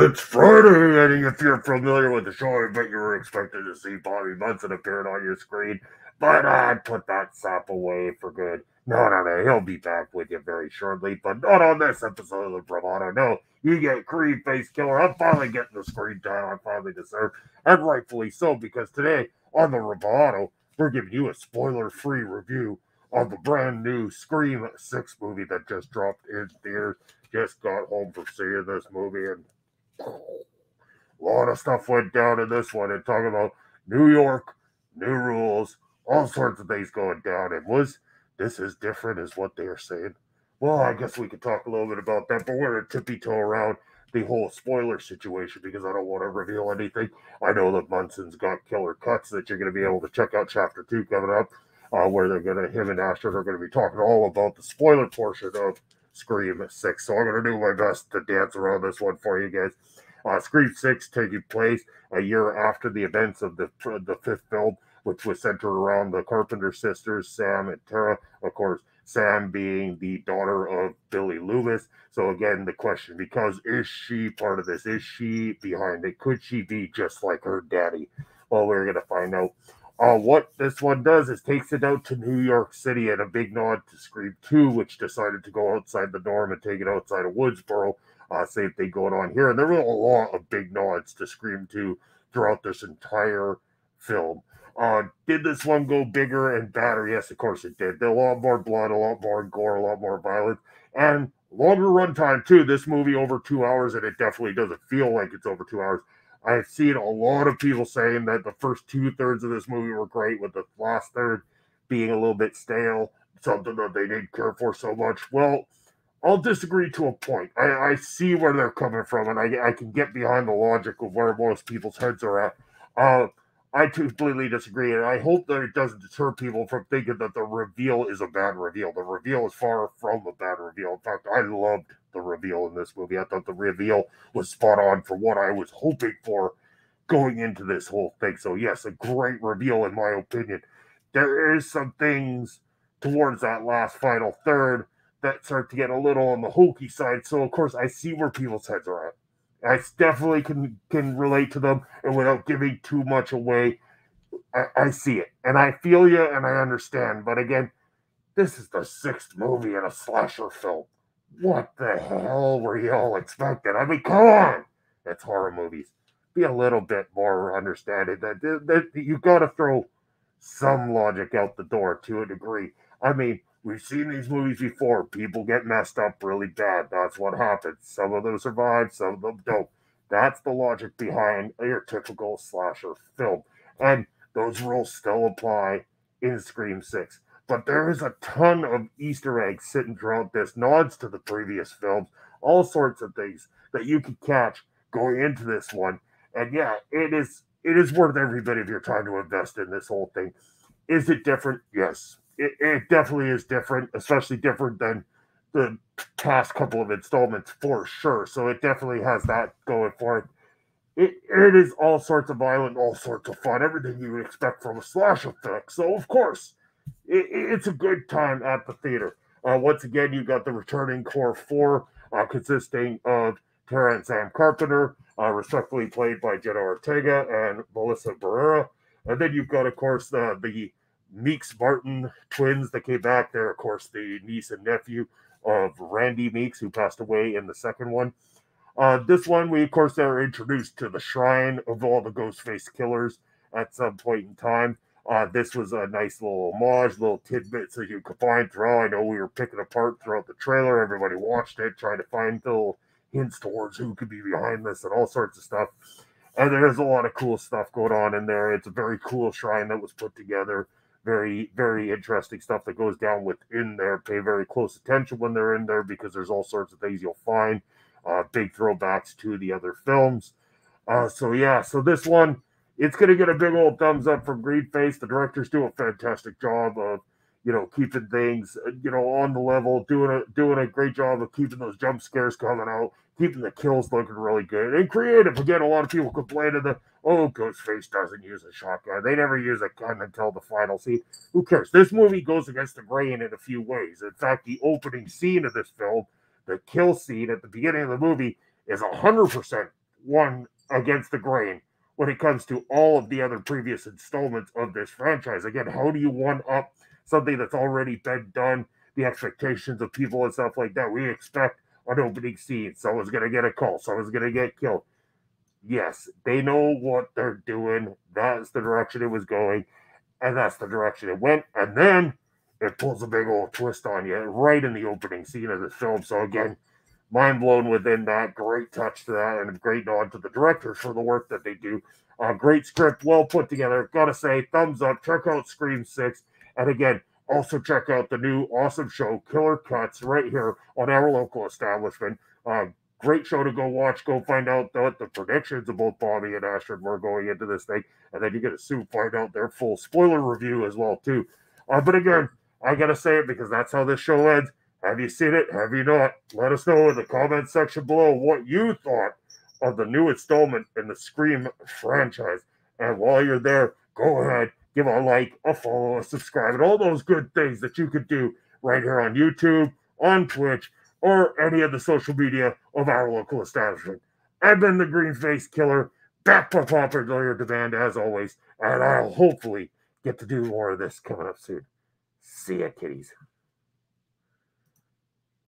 It's Friday, and if you're familiar with the show, I bet you were expecting to see Bobby Munson appearing on your screen. But I'd put that sap away for good. No, he'll be back with you very shortly, but not on this episode of the Bravado. No, you get Greenface Killer. I'm finally getting the screen time I finally deserve, and rightfully so, because today on the Bravado, we're giving you a spoiler-free review of the brand new Scream 6 movie that just dropped in theaters. Just got home from seeing this movie, and a lot of stuff went down in this one. And talking about New York, new rules, all sorts of things going down. And was this as different as what they are saying? Well, I guess we could talk a little bit about that, but we're going to tippy-toe around the whole spoiler situation because I don't want to reveal anything. I know that Munson's got killer cuts that you're going to be able to check out Chapter 2 coming up, where him and Ashton are going to be talking all about the spoiler portion of Scream 6. So I'm going to do my best to dance around this one for you guys. Scream 6 taking place a year after the events of the fifth film, which was centered around the Carpenter sisters, Sam and Tara. Of course, Sam being the daughter of Billy Loomis. So again, the question becomes, is she part of this? Is she behind it? Could she be just like her daddy? Well, we're going to find out. What this one does is takes it out to New York City, and a big nod to Scream 2, which decided to go outside the norm and take it outside of Woodsboro. Same thing going on here. And there were a lot of big nods to Scream 2 throughout this entire film. Did this one go bigger and badder? Yes, of course it did. A lot more blood, a lot more gore, a lot more violence, and longer runtime too. This movie over 2 hours, and it definitely doesn't feel like it's over 2 hours. I've seen a lot of people saying that the first 2/3 of this movie were great, with the last third being a little bit stale, something that they didn't care for so much. Well, I'll disagree to a point. I see where they're coming from, and I can get behind the logic of where most people's heads are at. I completely disagree, and I hope that it doesn't deter people from thinking that the reveal is a bad reveal. The reveal is far from a bad reveal. In fact, I loved the reveal in this movie. I thought the reveal was spot on for what I was hoping for going into this whole thing. So yes, a great reveal in my opinion. There is some things towards that last final third that start to get a little on the hokey side. So of course I see where people's heads are at. I definitely can relate to them, and without giving too much away, I see it. And I feel you, and I understand. But again, this is the 6th movie in a slasher film. What the hell were you all expecting? I mean, come on! It's horror movies. Be a little bit more understanding. That you got to throw some logic out the door to a degree. I mean, we've seen these movies before. People get messed up really bad. That's what happens. Some of them survive, some of them don't. That's the logic behind your typical slasher film. And those rules still apply in Scream 6. But there is a ton of Easter eggs sitting throughout this, nods to the previous films, all sorts of things that you can catch going into this one. And yeah, it is worth every bit of your time to invest in this whole thing. Is it different? Yes. It definitely is different, especially different than the past couple of installments for sure. So it definitely has that going for it. It is all sorts of violent, all sorts of fun, everything you would expect from a slasher flick. So of course, it's a good time at the theater. Once again, you got the returning core 4, consisting of Tara and Sam Carpenter, respectively played by Jenna Ortega and Melissa Barrera. And then you've got, of course, the Meeks-Martins twins that came back. They're, of course, the niece and nephew of Randy Meeks, who passed away in the second one. This one, we, of course, are introduced to the shrine of all the Ghostface killers at some point in time. This was a nice little homage, little tidbits that you could find throughout. I know we were picking apart throughout the trailer. Everybody watched it, trying to find little hints towards who could be behind this and all sorts of stuff. And there's a lot of cool stuff going on in there. It's a very cool shrine that was put together. Very, very interesting stuff that goes down within there. Pay very close attention when they're in there because there's all sorts of things you'll find. Big throwbacks to the other films. So this one, it's going to get a big old thumbs up from Greenface. The directors do a fantastic job of, keeping things, on the level, doing a great job of keeping those jump scares coming out, keeping the kills looking really good and creative. Again, a lot of people complaining that, Ghostface doesn't use a shotgun. They never use a gun until the final scene. Who cares? This movie goes against the grain in a few ways. In fact, the opening scene of this film, the kill scene at the beginning of the movie, is 100% one against the grain when it comes to all of the other previous installments of this franchise. Again, how do you one up something that's already been done? The expectations of people and stuff like that. We expect an opening scene. Someone's going to get a call. Someone's going to get killed. Yes, they know what they're doing. That's the direction it was going. And that's the direction it went. And then it pulls a big old twist on you right in the opening scene of the film. So again, mind blown within that. Great touch to that, and a great nod to the directors for the work that they do. Great script, well put together. Gotta say, thumbs up. Check out Scream 6. And again, also check out the new awesome show, Killer Cuts, right here on our local establishment. Great show to go watch. Go find out what the predictions of both Bobby and Astrid were going into this thing. And then you get to soon find out their full spoiler review as well, too. But again, I gotta say it because that's how this show ends. Have you seen it? Have you not? Let us know in the comment section below what you thought of the new installment in the Scream franchise. And while you're there, go ahead, give a like, a follow, a subscribe, and all those good things that you could do right here on YouTube, on Twitch, or any of the social media of our local establishment. I've been the Greenface Killer, back by popular demand as always, and I'll hopefully get to do more of this coming up soon. See ya, kitties.